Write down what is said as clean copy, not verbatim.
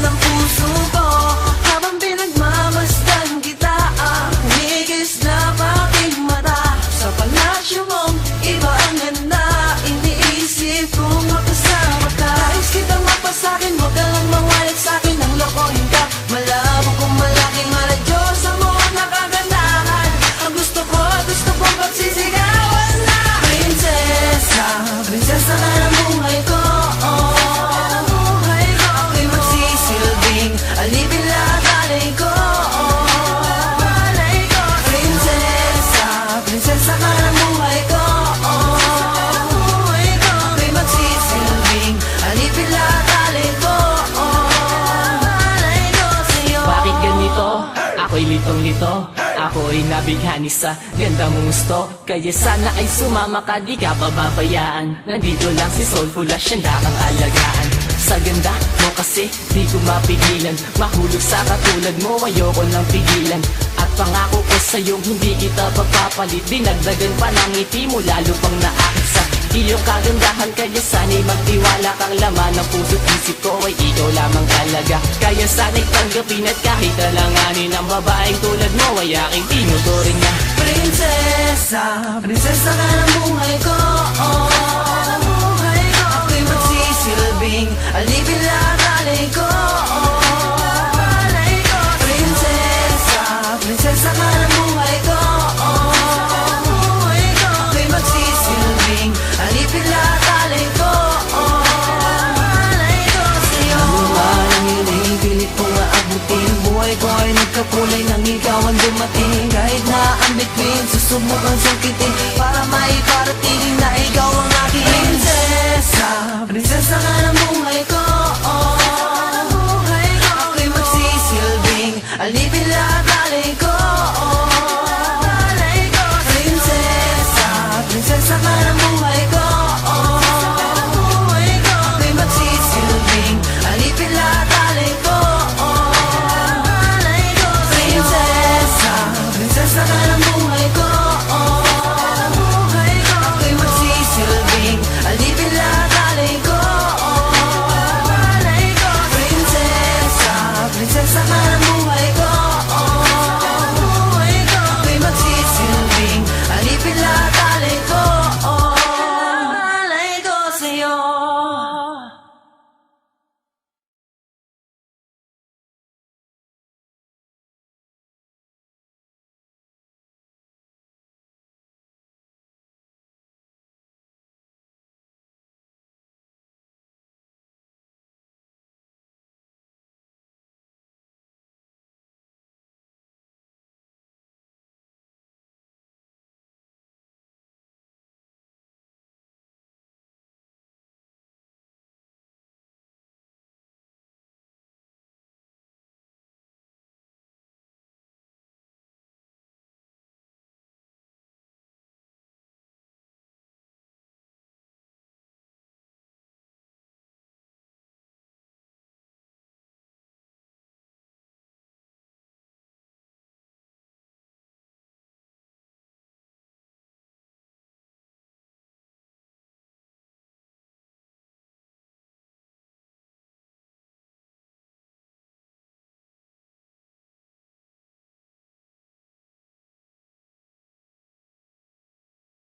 ng puso ko. Habang pinagmamasdan kita, humigis na aking mata. Sa palasyo mong iba ang ganda, iniisip kong makasama ka. Nais kitang mapasakin, huwag ka lang mawalit sa'kin, ang lokohin ka. Malabo kong malaking maladyosa mo nakagandahan. Ang gusto kong pagsisigawan na prinsesa, prinsesa ka ng buhay ko. Ako'y magsisilbing alipin lahat alay ko. Prinsesa, prinsesa ka ng buhay ko. Ako'y magsisilbing alipin lahat alay ko. Bakit ganito? Ako'y litong-lito. Ako'y nabighani sa ganda mong gusto. Kaya sana ay sumama ka, di ka pababayaan. Nandito lang si Soulful at siyang dakang alagaan. Sa ganda mo kasi di ko mapigilan. Mahulog sa katulad mo, ayoko nang pigilan. At pangako ko sa'yong hindi kita papapalit. Dinagdagan pa ng ngiti mo, lalo pang naakit sa iyong kagandahan. Kaya sana'y magtiwala kang laman ng puso't isip ko ay ikaw lamang talaga. Kaya sana'y tanggapin at kahit alanganin ang babaeng tulad mo ay aking tinuturing na prinsesa, prinsesa ka ng buhay ko. Ako'y magsisilbing alipin lahat alay ko. Prinsesa, prinsesa ka ng buhay ko. Ako'y magsisilbing alipin lahat alay ko. Ano man ang inipilit kong aabutin, buhay ko ay nagkakulay nang ikaw ang dumating. Kahit na ang bituin, susubukang sangkitin para maiparating na ikaw ang